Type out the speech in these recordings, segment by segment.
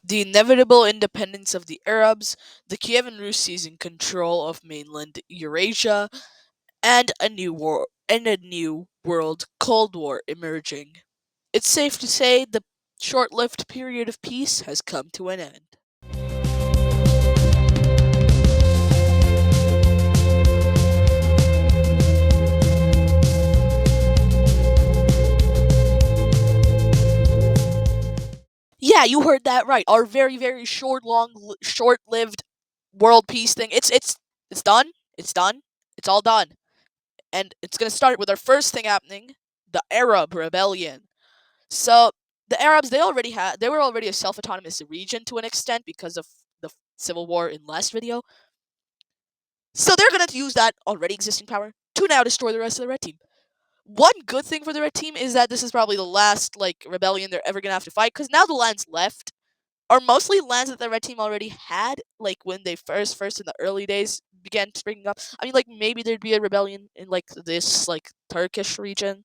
the inevitable independence of the Arabs, the Kievan Rus seizing control of mainland Eurasia, and a new world Cold War emerging. It's safe to say the short-lived period of peace has come to an end. Yeah, you heard that right. Our very very short-lived world peace thing. It's done. It's done. It's all done. And it's going to start with our first thing happening, the Arab rebellion. So, the Arabs they were already a self-autonomous region to an extent because of the civil war in last video. So they're going to use that already existing power to now destroy the rest of the red team. One good thing for the red team is that this is probably the last rebellion they're ever going to have to fight cuz now the lands left are mostly lands that the red team already had, like when they first in the early days began springing up. I mean, like maybe there'd be a rebellion in like this Turkish region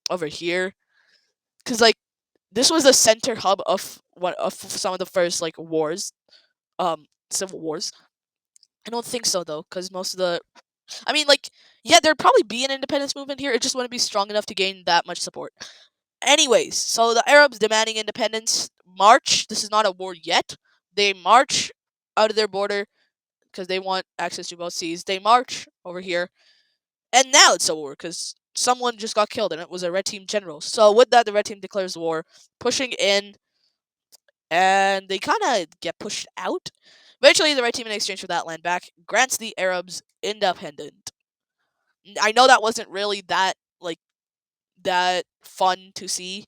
over here, because this was the center hub of one of some of the first wars, civil wars. I don't think so though, because most of the, I mean, yeah, there'd probably be an independence movement here. It just wouldn't be strong enough to gain that much support. Anyways, so the Arabs demanding independence march. This is not a war yet. They march out of their border because they want access to both seas. They march over here, and now it's a war because someone just got killed, and it was a red team general. So with that, the red team declares war, pushing in, and they kind of get pushed out. Eventually, the red team, in exchange for that land back, grants the Arabs independence. I know that wasn't really that fun to see,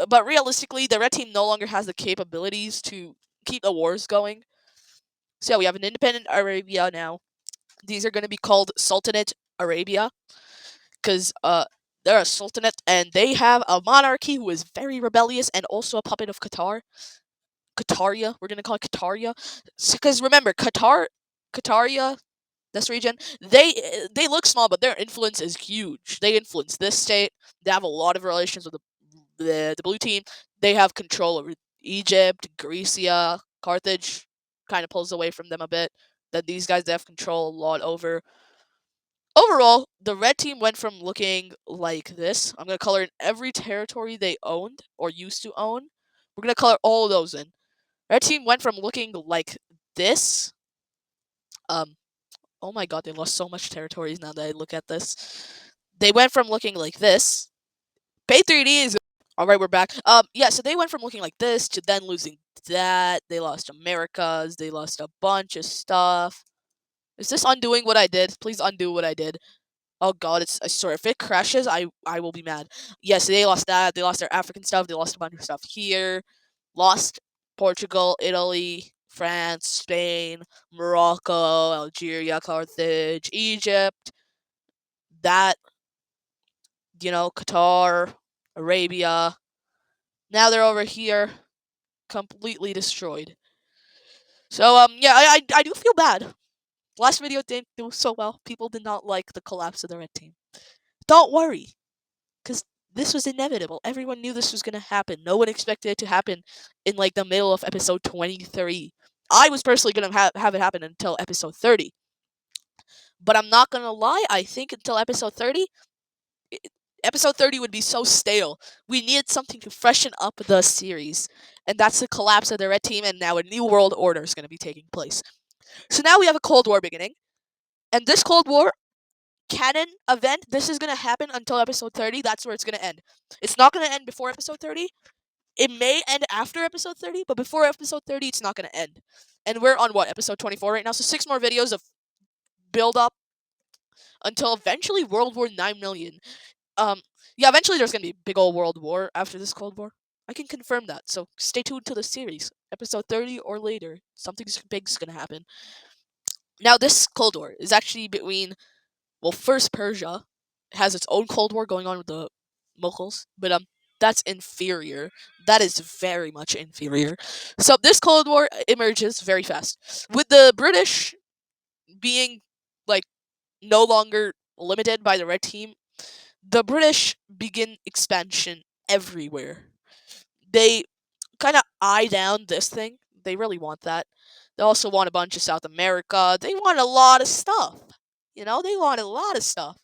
but realistically, the red team no longer has the capabilities to keep the wars going. So yeah, we have an independent Arabia now. These are going to be called Sultanate Arabia because they're a sultanate and they have a monarchy who is very rebellious and also a puppet of Qatar. Qataria, we're going to call it Qataria, because remember Qataria, this region, they look small, but their influence is huge. They influence this state. They have a lot of relations with the blue team. They have control over Egypt, Grecia, Carthage. Kind of pulls away from them a bit. Then these guys they have control a lot over. Overall, the red team went from looking like this. I'm gonna color in every territory they owned or used to own. We're gonna color all of those in. Red team went from looking like this. Um, oh my god, they lost so much territories now that I look at this. They went from looking like this. Pay 3D is all right. We're back. Yeah. So they went from looking like this to then losing that. They lost Americas. They lost a bunch of stuff. Is this undoing what I did? Please undo what I did. Oh god, I swear, if it crashes, I will be mad. Yes, they lost that. They lost their African stuff. They lost a bunch of stuff here. Lost Portugal, Italy, France, Spain, Morocco, Algeria, Carthage, Egypt. That, Qatar, Arabia. Now they're over here, completely destroyed. So yeah, I do feel bad. Last video didn't do so well. People did not like the collapse of the red team. Don't worry, because this was inevitable. Everyone knew this was gonna happen. No one expected it to happen in the middle of episode 23. I was personally gonna have it happen until episode 30. But I'm not gonna lie, I think until episode 30, episode 30 would be so stale. We needed something to freshen up the series. And that's the collapse of the red team, and now a new world order is gonna be taking place. So now we have a Cold War beginning. And this Cold War canon event, this is gonna happen until episode 30. That's where it's gonna end. It's not gonna end before episode 30. It may end after episode 30, but before episode 30, it's not gonna end. And we're on what, episode 24 right now? So 6 more videos of build up until eventually World War 9 million. Yeah, eventually there's gonna be a big old world war after this Cold War. I can confirm that. So stay tuned to the series, episode 30 or later. Something big's gonna happen. Now this Cold War is actually between, well, first Persia has its own Cold War going on with the Mughals, but that's inferior. That is very much inferior. So this Cold War emerges very fast, with the British being like no longer limited by the red team. The British begin expansion everywhere. They kind of eye down this thing. They really want that. They also want a bunch of South America. They want a lot of stuff. They want a lot of stuff.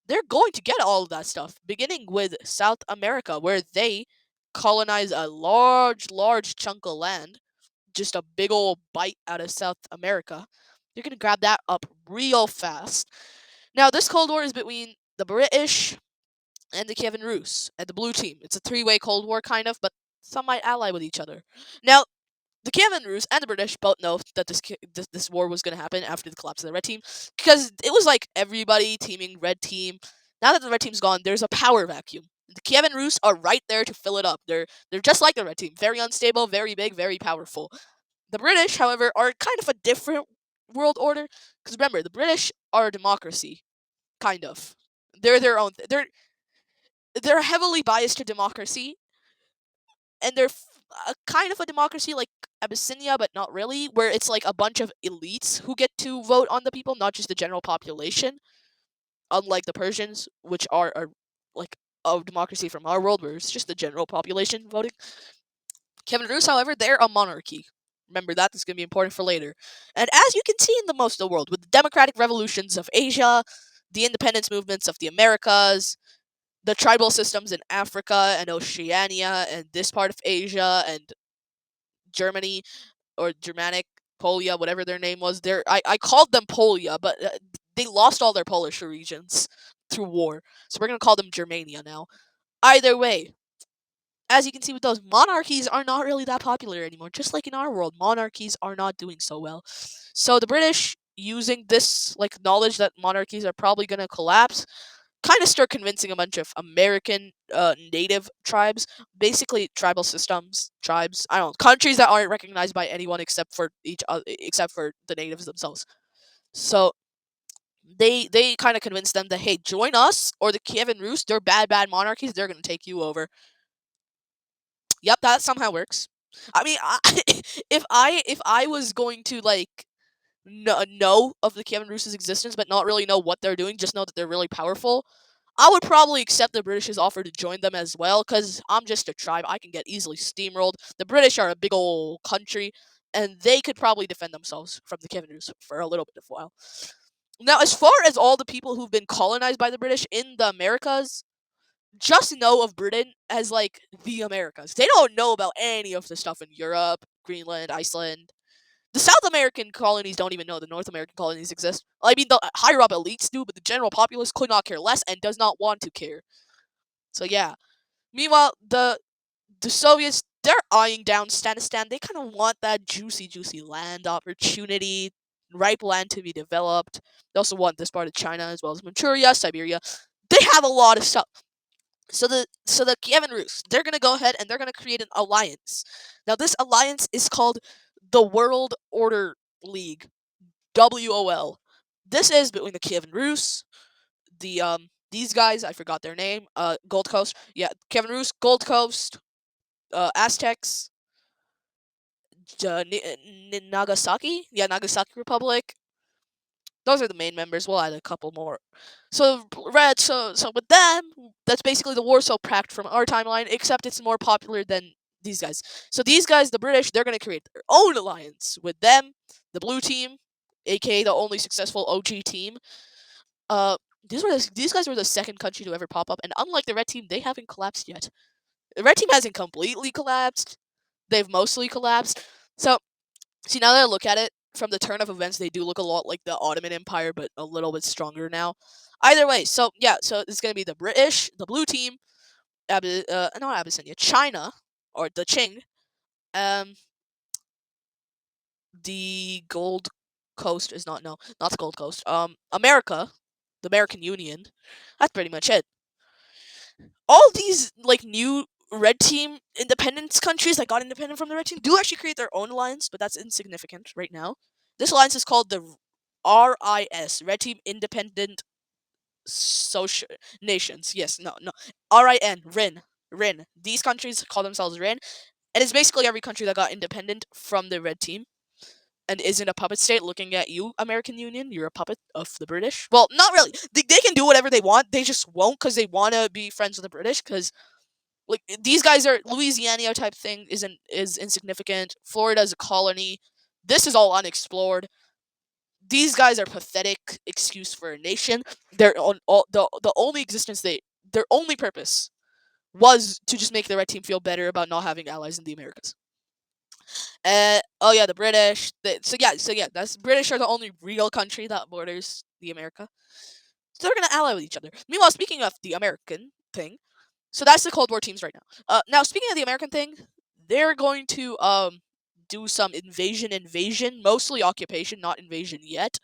They're going to get all of that stuff, beginning with South America, where they colonize a large, large chunk of land, just a big old bite out of South America. They're going to grab that up real fast. Now, this Cold War is between the British and the Kievan Rus and the blue team. It's a three-way Cold War, kind of, but some might ally with each other. Now, the Kievan Rus and the British both know that this war was going to happen after the collapse of the Red Team, because it was like everybody teaming Red Team. Now that the Red Team's gone, there's a power vacuum. The Kievan Rus are right there to fill it up. They're just like the Red Team, very unstable, very big, very powerful. The British, however, are kind of a different world order, because remember, the British are a democracy, kind of. They're their own. They're heavily biased to democracy, and they're a kind of a democracy like Abyssinia, but not really, where it's like a bunch of elites who get to vote on the people, not just the general population. Unlike the Persians, which are like a democracy from our world, where it's just the general population voting. Kievan Rus, however, they're a monarchy. Remember that. That's going to be important for later. And as you can see in the most of the world, with the democratic revolutions of Asia, the independence movements of the Americas, the tribal systems in Africa and Oceania and this part of Asia and Germany or Germanic, Polia, whatever their name was. I called them Polia, but they lost all their Polish regions through war, so we're gonna call them Germania now. Either way, as you can see with those, monarchies are not really that popular anymore. Just like in our world, monarchies are not doing so well. So the British, using this like knowledge that monarchies are probably gonna collapse, kind of start convincing a bunch of American native tribes, basically tribal systems, tribes, I don't know, countries that aren't recognized by anyone except for each other, except for the natives themselves. So they kind of convince them that, hey, join us or the Kievan Rus. They're bad monarchies. They're gonna take you over. Yep, that somehow works. I mean, if I was going to like know of the Kievan Rus' existence, but not really know what they're doing, just know that they're really powerful, I would probably accept the British's offer to join them as well, because I'm just a tribe. I can get easily steamrolled. The British are a big old country, and they could probably defend themselves from the Kievan Rus for a little bit of a while. Now, as far as all the people who've been colonized by the British in the Americas, just know of Britain as like the Americas. They don't know about any of the stuff in Europe, Greenland, Iceland. The South American colonies don't even know the North American colonies exist. I mean, the higher up elites do, but the general populace could not care less and does not want to care. So yeah. Meanwhile, the Soviets, they're eyeing down Stanistan. They kind of want that juicy land opportunity, ripe land to be developed. They also want this part of China as well as Manchuria, Siberia. They have a lot of stuff. So the Kievan Rus, they're gonna go ahead and they're gonna create an alliance. Now this alliance is called the World Order League, WOL. This is between the Kievan Rus, these guys, I forgot their name, Gold Coast, yeah, Kievan Rus, Gold Coast, Aztecs, Nagasaki, yeah, Nagasaki Republic. Those are the main members. We'll add a couple more. So red. So with them, that's basically the Warsaw Pact from our timeline, except it's more popular than these guys. So these guys, the British, they're gonna create their own alliance with them, the blue team, aka the only successful OG team. Uh, these guys were the second country to ever pop up, and unlike the red team, they haven't collapsed yet. The red team hasn't completely collapsed. They've mostly collapsed. So see, now that I look at it, from the turn of events, they do look a lot like the Ottoman Empire, but a little bit stronger now. Either way, so yeah, so it's gonna be the British, the blue team, not Abyssinia, China, or the Qing, um, the Gold Coast is not the Gold Coast, America, the American Union. That's pretty much it. All these like new red team independence countries that got independent from the red team do actually create their own alliance, but that's insignificant right now. This alliance is called the RIS, Red Team Independent Social Nations. Yes, no. RIN. These countries call themselves RIN, and it's basically every country that got independent from the red team and isn't a puppet state looking at you, American Union. You're a puppet of the British. Well, not really. They can do whatever they want. They just won't because they want to be friends with the British because Like these guys are Louisiana type thing is insignificant. Florida's a colony. This is all unexplored. These guys are pathetic excuse for a nation. Their on all the only existence their only purpose was to just make the red team feel better about not having allies in the Americas. Oh yeah, the British. So yeah, that's British are the only real country that borders the America. So they're gonna ally with each other. Meanwhile, speaking of the American thing, so that's the Cold War teams right now. Now speaking of the American thing, they're going to do some invasion, mostly occupation, not invasion yet,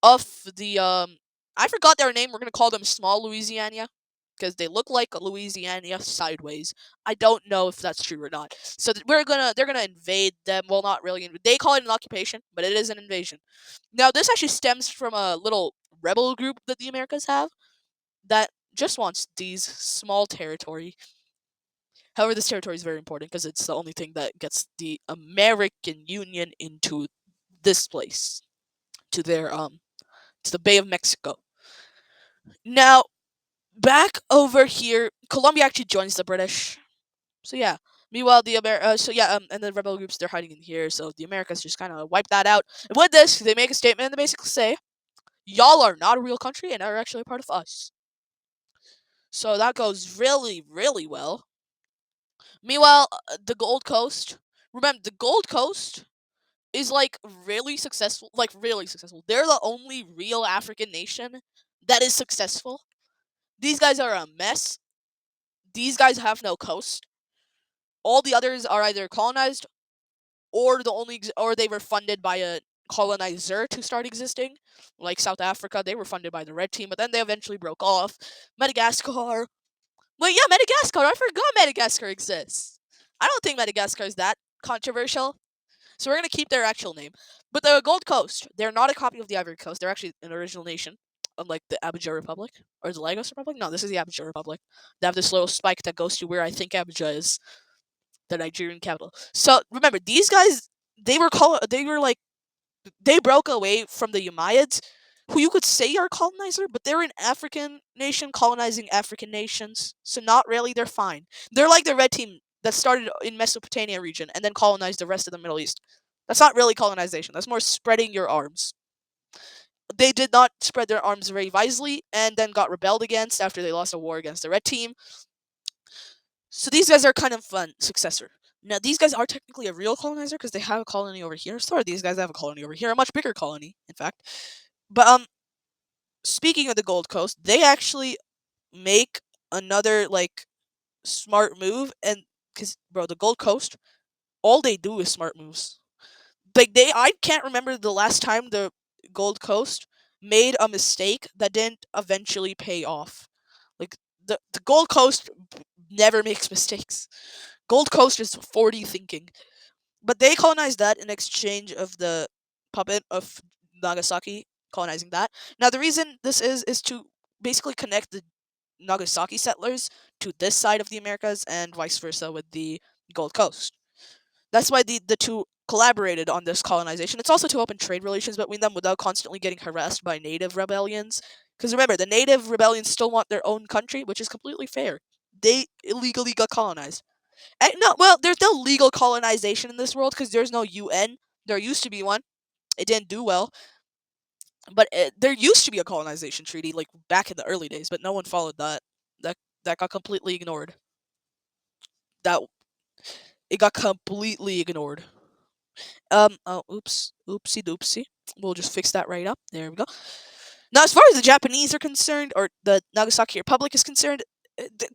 of the I forgot their name. We're gonna call them Small Louisiana because they look like Louisiana sideways. I don't know if that's true or not. So they're gonna invade them. Well, not really. They call it an occupation, but it is an invasion. Now this actually stems from a little rebel group that the Americas have that just wants these small territory. However, this territory is very important because it's the only thing that gets the American Union into this place to their to the Bay of Mexico. Now, back over here, Colombia actually joins the British. So yeah. Meanwhile, and the rebel groups they're hiding in here. So the Americans just kind of wipe that out. And with this, they make a statement and they basically say, "Y'all are not a real country and are actually a part of us." So that goes really, really well. Meanwhile, the Gold Coast. Remember, the Gold Coast is like really successful. Like really successful. They're the only real African nation that is successful. These guys are a mess. These guys have no coast. All the others are either colonized or they were funded by a colonizer to start existing. Like South Africa, they were funded by the red team, but then they eventually broke off. Madagascar. Well, yeah, Madagascar. I forgot Madagascar exists. I don't think Madagascar is that controversial. So we're gonna keep their actual name. But the Gold Coast, they're not a copy of the Ivory Coast. They're actually an original nation, unlike the Abidjan Republic or the Lagos Republic. No, this is the Abidjan Republic. They have this little spike that goes to where I think Abidjan is, the Nigerian capital. So remember, these guys, they broke away from the Umayyads, who you could say are colonizer, but they're an African nation colonizing African nations. So not really, they're fine. They're like the red team that started in Mesopotamia region and then colonized the rest of the Middle East. That's not really colonization. That's more spreading your arms. They did not spread their arms very wisely and then got rebelled against after they lost a war against the red team. So these guys are kind of fun successor. Now these guys are technically a real colonizer because they have a colony over here. So are these guys have a colony over here, a much bigger colony, in fact. But speaking of the Gold Coast, they actually make another like smart move, and because bro, the Gold Coast, all they do is smart moves. Like I can't remember the last time the Gold Coast made a mistake that didn't eventually pay off. Like the Gold Coast never makes mistakes. Gold Coast is 40 thinking. But they colonized that in exchange of the puppet of Nagasaki colonizing that. Now the reason this is to basically connect the Nagasaki settlers to this side of the Americas and vice versa with the Gold Coast. That's why the two collaborated on this colonization. It's also to open trade relations between them without constantly getting harassed by native rebellions. Because remember, the native rebellions still want their own country, which is completely fair. They illegally got colonized. No, well, there's no legal colonization in this world because there's no UN. There used to be one. It didn't do well, but there used to be a colonization treaty like back in the early days, but no one followed that. That that got completely ignored. That it got completely ignored. Oh, oops, oopsie doopsie. We'll just fix that right up. There we go. Now, as far as the Japanese are concerned, or the Nagasaki Republic is concerned,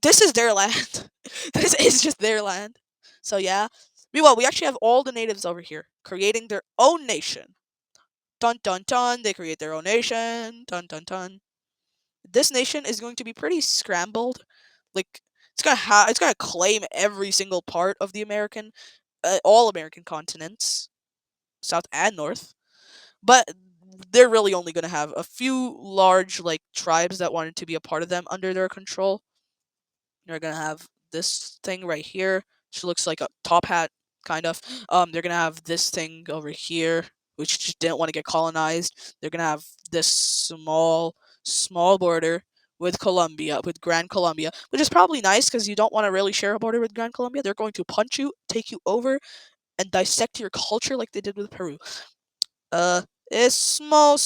this is their land. This is just their land. So yeah. Meanwhile, we actually have all the natives over here creating their own nation. Dun dun dun. They create their own nation. Dun dun dun. This nation is going to be pretty scrambled. Like it's gonna claim every single part of the all American continents, south and north. But they're really only going to have a few large like tribes that wanted to be a part of them under their control. They're going to have this thing right here, which looks like a top hat kind of. They're going to have this thing over here, which just didn't want to get colonized. They're going to have this small border with Colombia, with Grand Colombia, which is probably nice because you don't want to really share a border with Grand Colombia. They're going to punch you, take you over, and dissect your culture like they did with Peru. Uh, a small,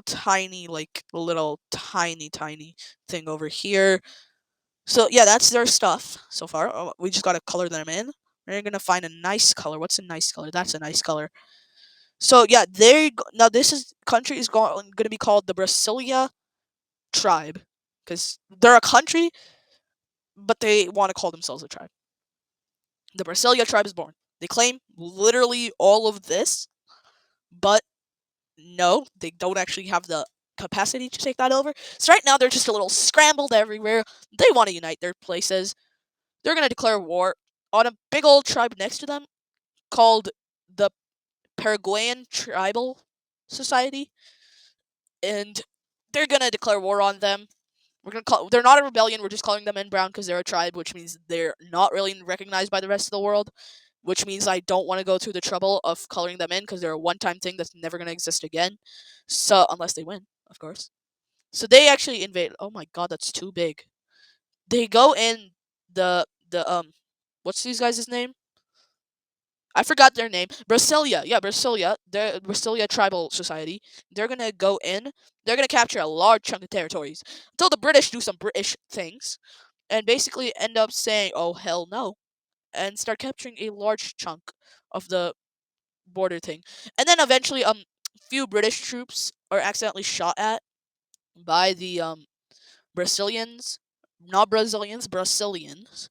tiny, like little tiny thing over here. So yeah, that's their stuff so far. We just gotta color them in. We're gonna find a nice color. What's a nice color? That's a nice color. So yeah, there you go. Now this is country is gonna be called the Brasilia tribe, because they're a country, but they want to call themselves a tribe. The Brasilia tribe is born. They claim literally all of this, but no, they don't actually have the capacity to take that over. So right now they're just a little scrambled everywhere. They want to unite their places. They're gonna declare war on a big old tribe next to them called the Paraguayan Tribal Society, and they're gonna declare war on them. They're not a rebellion. We're just calling them in brown because they're a tribe, which means they're not really recognized by the rest of the world. Which means I don't want to go through the trouble of coloring them in because they're a one-time thing that's never gonna exist again. So unless they win, of course. So they actually invade. Oh my god, that's too big. They go in the what's these guys' name? I forgot their name. Brasilia. Yeah, Brasilia. The Brasilia Tribal Society. They're gonna go in. They're gonna capture a large chunk of territories until the British do some British things and basically end up saying, "Oh hell no," and start capturing a large chunk of the border thing. And then eventually, few British troops are accidentally shot at by the Brazilians, not Brazilians, Brazilians,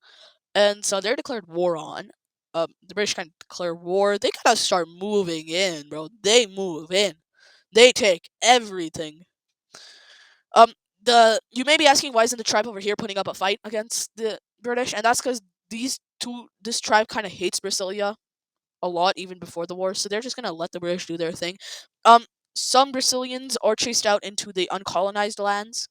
and so they're declared war on. The British kind of declare war. They kind of start moving in, bro. They move in. They take everything. Um, the you may be asking why isn't the tribe over here putting up a fight against the British, and that's because this tribe kind of hates Brasilia a lot even before the war, so they're just gonna let the British do their thing. Um, some Brazilians are chased out into the uncolonized lands,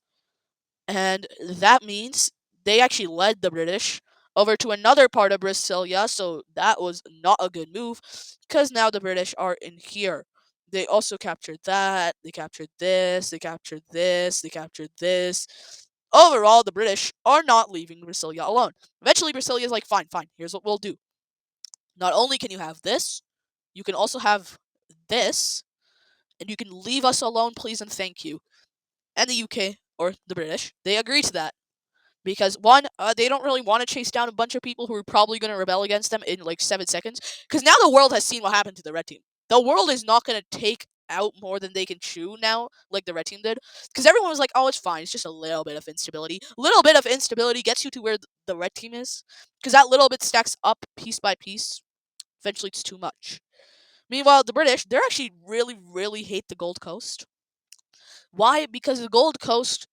and that means they actually led the British over to another part of Brasilia, so that was not a good move because now the British are in here. They also captured that, they captured this, they captured this, they captured this. Overall, the British are not leaving Brasilia alone. Eventually, Brasilia is like, fine, here's what we'll do. Not only can you have this, you can also have this, and you can leave us alone, please and thank you. And the UK, or the British, they agree to that. Because one, they don't really want to chase down a bunch of people who are probably going to rebel against them in like 7 seconds. Because now the world has seen what happened to the red team. The world is not going to take out more than they can chew now, like the red team did. Because everyone was like, "Oh, it's fine. It's just a little bit of instability. A little bit of instability gets you to where the red team is. Because that little bit stacks up piece by piece. Eventually, it's too much." Meanwhile, the British, they're actually really hate the Gold Coast. Why? Because the Gold Coast,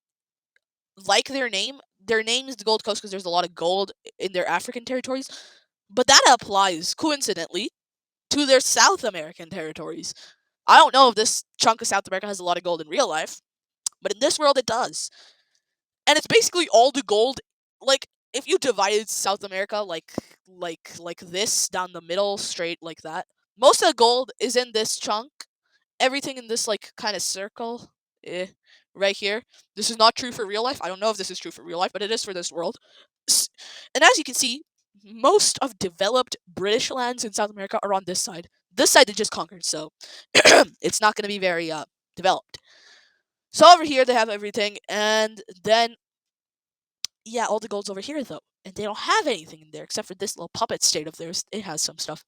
like their name is the Gold Coast because there's a lot of gold in their African territories, but that applies coincidentally to their South American territories. I don't know if this chunk of South America has a lot of gold in real life, but in this world it does. And it's basically all the gold, like if you divided South America like this down the middle straight like that, most of the gold is in this chunk. Everything in this like kind of circle, eh, right here. This is not true for real life. I don't know if this is true for real life, but it is for this world. And as you can see, most of developed British lands in South America are on this side. This side they just conquered, so it's not going to be very developed. So over here they have everything, and then yeah, all the gold's over here though, and they don't have anything in there except for this little puppet state of theirs. It has some stuff.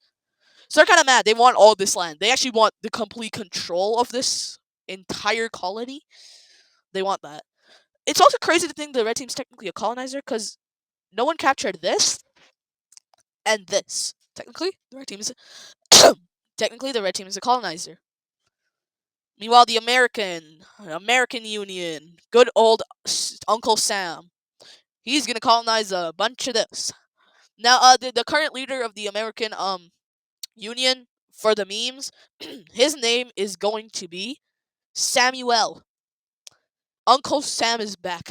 So they're kind of mad. They want all this land. They actually want the complete control of this entire colony. They want that. It's also crazy to think the red team's technically a colonizer because no one captured this and this. Technically, the red team is technically the red team is a colonizer. Meanwhile, the American Union, good old Uncle Sam, he's gonna colonize a bunch of this. Now, the current leader of the American Union for the memes, his name is going to be Samuel. Uncle Sam is back.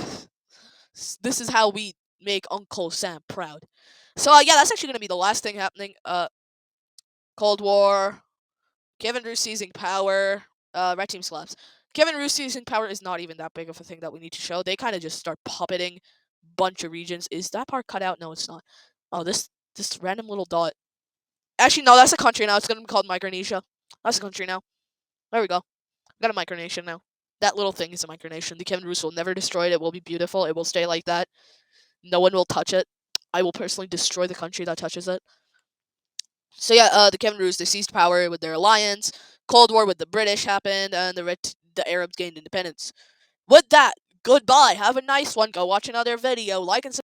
This is how we make Uncle Sam proud. So yeah, that's actually gonna be the last thing happening. Cold War, Kevin Drew seizing power. Red team slaps. Kevin Roos seizing power is not even that big of a thing that we need to show. They kind of just start puppeting bunch of regions. Is that part cut out? No, it's not. Oh, this random little dot. Actually, no, that's a country now. It's gonna be called Micronesia. That's a country now. There we go. Got a micronation now. That little thing is a micronation. The Kevin Roos will never destroy it. It will be beautiful. It will stay like that. No one will touch it. I will personally destroy the country that touches it. So yeah, the Kevin Roos, they seized power with their alliance. Cold War with the British happened, and the Arabs gained independence. With that, goodbye. Have a nice one. Go watch another video. Like and subscribe.